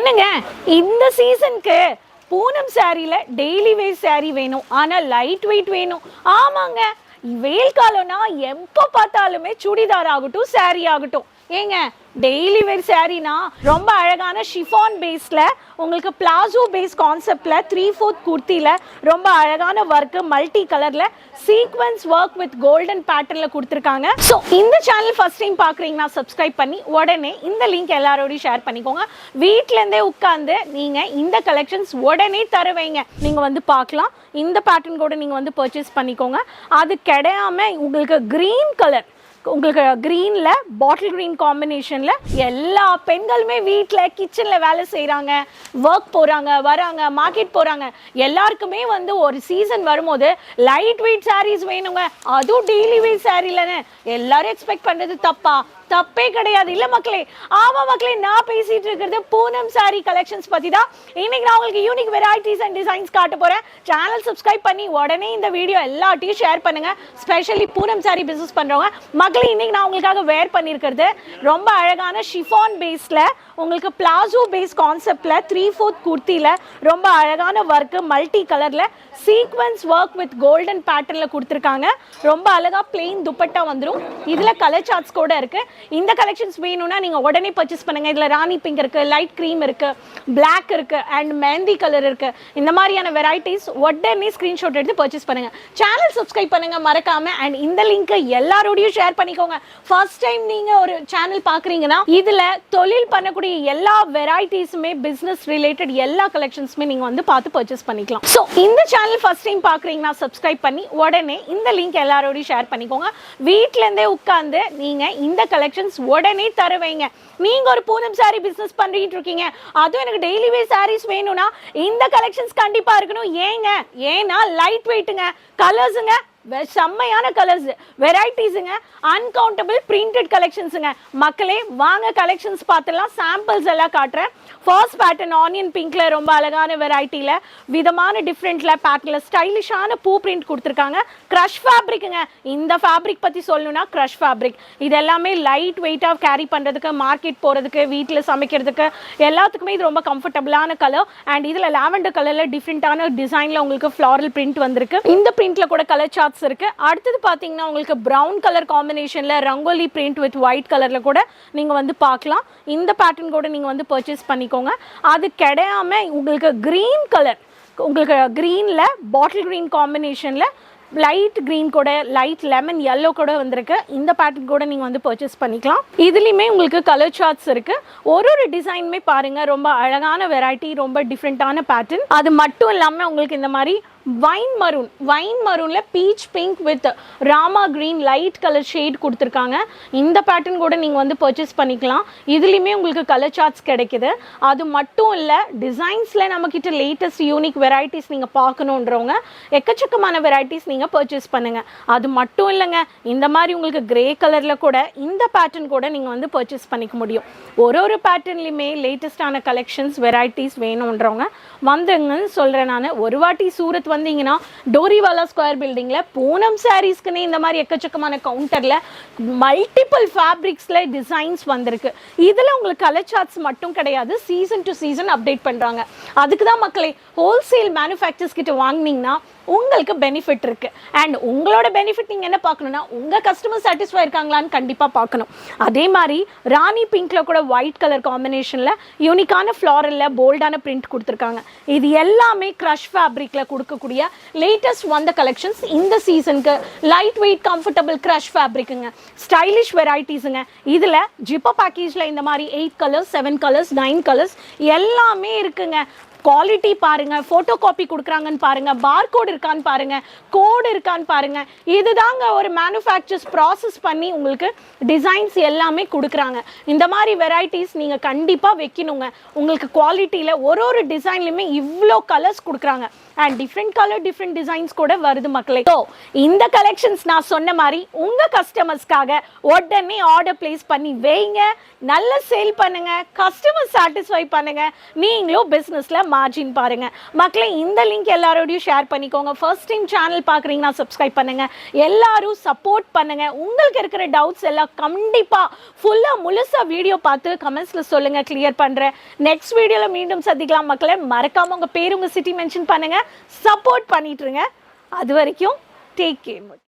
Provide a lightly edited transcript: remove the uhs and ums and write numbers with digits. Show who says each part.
Speaker 1: என்னங்க இந்த சீசனுக்கு பூனம் சாரியில டெய்லி வேர் சாரி வேணும், ஆனா லைட் வெயிட் வேணும். ஆமாங்க, வெயில் காலம்னா எப்போ பார்த்தாலுமே சுடிதார் ஆகட்டும் சாரி ஆகட்டும், ஏங்க டெய்லி வேர் சாரீனா ரொம்ப அழகான ஷிஃபான் பேஸ்ல உங்களுக்கு பிளாசோ பேஸ் கான்செப்ட்ல 3/4 குர்த்தில ரொம்ப அழகான ஒர்க் மல்டி கலர்ல சீக்வென்ஸ் ஒர்க் வித் கோல்டன் பேட்டர்ன்ல கொடுத்துருக்காங்க. ஸோ இந்த சேனல் ஃபர்ஸ்ட் டைம் பார்க்குறீங்கன்னா சப்ஸ்கிரைப் பண்ணி உடனே இந்த லிங்க் எல்லாரோடையும் ஷேர் பண்ணிக்கோங்க. வீட்டிலேருந்தே உட்காந்து நீங்கள் இந்த கலெக்ஷன்ஸ் உடனே தருவீங்க. நீங்கள் வந்து பார்க்கலாம், இந்த பேட்டர்ன் கூட நீங்கள் வந்து பர்ச்சேஸ் பண்ணிக்கோங்க. அது கிடையாம உங்களுக்கு க்ரீன் கலர், உங்களுக்கு க்ரீனில் பாட்டில் க்ரீன் காம்பினேஷனில் எல்லா பெண்களுமே வீட்டில் கிச்சனில் வேலை செய்கிறாங்க, ஒர்க் போகிறாங்க, வராங்க, மார்க்கெட் போகிறாங்க, எல்லாருக்குமே வந்து ஒரு சீசன் வரும்போது லைட் வெயிட் சாரீஸ் வேணுங்க, அதுவும் டெய்லி வெயிட் சாரீலன்னு எல்லாரும் எக்ஸ்பெக்ட் பண்ணுறது தப்பே கிடையாது இல்லை மக்களே. ஆமா மக்களே, நான் பேசிட்டு இருக்கிறது பூனம் சாரி கலெக்ஷன்ஸ் பற்றி தான். இன்னைக்கு நான் உங்களுக்கு யூனிக் வெரைட்டிஸ் அண்ட் டிசைன்ஸ் காட்ட போகிறேன். சேனல் சப்ஸ்கிரைப் பண்ணி உடனே இந்த வீடியோ எல்லாத்தையும் ஷேர் பண்ணுங்க, ஸ்பெஷலி பூனம் சாரி பிஸ்னஸ் பண்ணுறவங்க. மக்களே, இன்னைக்கு நான் உங்களுக்காக வேர் பண்ணியிருக்கிறது ரொம்ப அழகான ஷிஃபான் பேஸில் உங்களுக்கு பிளாசோ பேஸ் கான்செப்டில் 3/4 குர்த்தியில் ரொம்ப அழகான ஒர்க்கு மல்டி கலரில் சீக்வென்ஸ் ஒர்க் வித் கோல்டன் பேட்டர்னில் கொடுத்துருக்காங்க. ரொம்ப அழகாக பிளெயின் துப்பட்டா வந்துடும். இதில் கலர் சார்ட்ஸ் கூட இருக்குது. இந்த கலெக்ஷன்ஸ் வேணும்னா நீங்கள் உடனே பர்ச்சேஸ் பண்ணுங்கள். இதில் ராணி பிங்க் இருக்குது, லைட் க்ரீம் இருக்குது, பிளாக் இருக்குது அண்ட் மெஹந்தி கலர் இருக்குது. இந்த மாதிரியான வெரைட்டிஸ் உடனே ஸ்க்ரீன்ஷாட் எடுத்து பர்ச்சேஸ் பண்ணுங்கள். சேனல் சப்ஸ்கிரைப் பண்ணுங்கள் மறக்காமல். அண்ட் இந்த லிங்க்கை எல்லாரோடையும் ஷேர் பண்ணிக்கோங்க. ஃபர்ஸ்ட் டைம் நீங்கள் ஒரு சேனல் பார்க்குறீங்கன்னா இதில் தொழில் பண்ணக்கூடிய எல்லா வெரைட்டிஸுமே பிஸ்னஸ் ரிலேட்டட் எல்லா கலெக்ஷன்ஸுமே நீங்கள் வந்து பார்த்து பர்ச்சேஸ் பண்ணிக்கலாம். ஸோ இந்த சேனல் ஃபர்ஸ்ட் டைம் பார்க்குறீங்கன்னா சப்ஸ்கிரைப் பண்ணி உடனே இந்த லிங்க் எல்லாரோடையும் ஷேர் பண்ணிக்கோங்க. வீட்டிலேருந்தே உட்காந்து நீங்கள் இந்த கலெக்ஷன்ஸ் உடனே தருவீங்க. நீங்க ஒரு பூனம் சாரி பிசினஸ் பண்ணிட்டு இருக்கீங்க, அதுவும் எனக்கு டெய்லி வேர் சாரீஸ் வேணும்னா இந்த கலெக்ஷன்ஸ் கண்டிப்பா இருக்கணும். ஏன்னா லைட் வெயிட்டுங்க, கலர்ஸுங்க செம்மையான கலர்ஸ், வெரைட்டிஸுங்க, அன்கவுண்டபிள் பிரிண்டட் கலெக்ஷன்ஸுங்க. மக்களே வாங்க கலெக்ஷன்ஸ் பார்த்துலாம், சாம்பிள்ஸ் எல்லாம் காட்டுறேன். ஃபர்ஸ்ட் பேட்டர்ன் ஆனியன் பிங்க்ல ரொம்ப அழகான வெரைட்டியில் விதமான டிஃப்ரெண்ட்ல பேட்டர்ல ஸ்டைலிஷான பூ பிரிண்ட் கொடுத்துருக்காங்க. க்ரஷ் ஃபேப்ரிக்குங்க. இந்த ஃபேப்ரிக் பற்றி சொல்லணும்னா க்ரஷ் ஃபேப்ரிக். இது எல்லாமே லைட் வெயிட்டாக கேரி பண்ணுறதுக்கு, மார்க்கெட் போகிறதுக்கு, வீட்டில் சமைக்கிறதுக்கு எல்லாத்துக்குமே இது ரொம்ப கம்ஃபர்டபுளான கலர். அண்ட் இதில் லாவெண்டர் கலரில் டிஃப்ரெண்ட்டான டிசைனில் உங்களுக்கு ஃப்ளாரல் பிரிண்ட் வந்திருக்கு. இந்த பிரிண்ட்ல கூட கலர் சார்ட்ஸ் இருக்கு. அடுத்தது பாத்தீங்கன்னா உங்களுக்கு பிரவுன் கலர் காம்பினேஷன்ல ரங்கோலி பிரிண்ட் வித் ஒயிட் கலர்ல கூட நீங்க வந்து பார்க்கலாம். இந்த பேட்டர்ன் கூட நீங்க வந்து பர்ச்சேஸ் பண்ணிக்கோங்க. அது கிடையாம உங்களுக்கு கிரீன் கலர், உங்களுக்கு கிரீன்ல பாட்டில் கிரீன் காம்பினேஷன்ல லைட் கிரீன் கூட லைட் லெமன் yellow கூட வந்திருக்கு. இந்த பேட்டர்ன் கூட நீங்கள் வந்து பர்ச்சேஸ் பண்ணிக்கலாம். இதுலேயுமே உங்களுக்கு கலர் சார்ட்ஸ் இருக்குது. ஒரு டிசைனுமே பாருங்கள், ரொம்ப அழகான வெரைட்டி, ரொம்ப டிஃப்ரெண்ட்டான பேட்டர்ன். அது மட்டும் இல்லாமல் உங்களுக்கு இந்த மாதிரி வைன் மரூனில் peach pink with Rama green light colour shade கொடுத்துருக்காங்க. இந்த பேட்டர்ன் கூட நீங்கள் வந்து பர்ச்சேஸ் பண்ணிக்கலாம். இதுலேயுமே உங்களுக்கு கலர் சார்ட்ஸ் கிடைக்குது. அது மட்டும் இல்லை, டிசைன்ஸில் நம்மக்கிட்ட லேட்டஸ்ட் யூனிக் வெரைட்டிஸ் நீங்கள் பார்க்கணுன்றவங்க எக்கச்சக்கமான வெரைட்டிஸ் நீங்கள் பர்ச்சேஸ் பண்ணுங்கள். அது மட்டும் இல்லைங்க, இந்த மாதிரி உங்களுக்கு கிரே கலரில் கூட இந்த பேட்டர்ன் கூட நீங்கள் வந்து பர்ச்சேஸ் பண்ணிக்க முடியும். ஒரு பேட்டர்ன்லையுமே லேட்டஸ்டான கலெக்ஷன்ஸ் வெரைட்டிஸ் வேணுன்றவங்க வந்துங்கன்னு சொல்கிறேன். நான் ஒரு வாட்டி சூரத் வந்தீங்கன்னா டோரிவாலா ஸ்கொயர் பில்டிங்கில் பூனம் சாரீஸ்க்குன்னே இந்த மாதிரி எக்கச்சக்கமான கவுண்டரில் மல்டிபிள் ஃபேப்ரிக்ஸில் டிசைன்ஸ் வந்திருக்கு. இதில் உங்களுக்கு கலர் சார்ட்ஸ் மட்டும் கிடையாது, சீசன் டு சீசன் அப்டேட் பண்ணுறாங்க. அதுக்கு தான் மக்களே, ஹோல்சேல் மேனுஃபேக்சர்ஸ் கிட்ட வாங்கினீங்கன்னா உங்களுக்கு பெனிஃபிட் இருக்குது. அண்ட் உங்களோட பெனிஃபிட் நீங்கள் என்ன பார்க்கணுன்னா உங்கள் கஸ்டமர் சாட்டிஸ்ஃபை இருக்காங்களான்னு கண்டிப்பாக பார்க்கணும். அதே மாதிரி ராணி பிங்க்ல கூட ஒயிட் கலர் காம்பினேஷனில் யூனிக்கான ஃப்ளாரலில் போல்டான பிரிண்ட் கொடுத்துருக்காங்க. இது எல்லாமே க்ரஷ் ஃபேப்ரிக்கில் கொடுக்கக்கூடிய லேட்டஸ்ட் வந்த கலெக்ஷன்ஸ். இந்த சீசனுக்கு லைட் வெயிட் கம்ஃபர்டபுள் க்ரஷ் ஃபேப்ரிக்குங்க, ஸ்டைலிஷ் வெரைட்டிஸுங்க. இதில் ஜிப்போ பேக்கேஜில் இந்த மாதிரி 8 கலர்ஸ், 7 கலர்ஸ், 9 கலர்ஸ் எல்லாமே இருக்குங்க. குவாலிட்டி பாருங்க, போட்டோ காப்பி கொடுக்குறாங்கன்னு பாருங்க, பார்கோட் இருக்கான்னு பாருங்க, கோடு இருக்கான்னு பாருங்க. இதுதாங்க ஒரு மேனுஃபேக்சர்ஸ் ப்ராசஸ் பண்ணி உங்களுக்கு டிசைன்ஸ் எல்லாமே கொடுக்குறாங்க. இந்த மாதிரி வெரைட்டிஸ் நீங்கள் கண்டிப்பாக வைக்கணுங்க. உங்களுக்கு குவாலிட்டியில் ஒரு டிசைன்லையுமே இவ்வளோ கலர்ஸ் கொடுக்குறாங்க. And different colour different designs கூட வருது மக்களே. ஸோ இந்த கலெக்ஷன்ஸ் நான் சொன்ன மாதிரி உங்கள் கஸ்டமர்ஸ்க்காக உடனே ஆர்டர் பிளேஸ் பண்ணி வைங்க, நல்ல சேல் பண்ணுங்க, கஸ்டமர் சாட்டிஸ்ஃபை பண்ணுங்க, நீங்களும் பிஸ்னஸில் மார்ஜின் பாருங்க மக்களே. இந்த லிங்க் எல்லாரோடையும் ஷேர் பண்ணிக்கோங்க. ஃபர்ஸ்ட் டைம் சேனல் பார்க்குறீங்கன்னா சப்ஸ்கிரைப் பண்ணுங்க. எல்லாரும் சப்போர்ட் பண்ணுங்க. உங்களுக்கு இருக்கிற டவுட்ஸ் எல்லாம் கண்டிப்பா ஃபுல்லா முழுசா வீடியோ பார்த்து கமெண்ட்ஸ்ல சொல்லுங்க, கிளியர் பண்றேன். நெக்ஸ்ட் வீடியோல மீண்டும் சந்திக்கலாம் மக்களே. மறக்காம உங்க பேர் உங்க சிட்டி மென்ஷன் பண்ணுங்க, சப்போர்ட் பண்ணிட்டுருங்க. அது வரைக்கும் டேக் கேர்.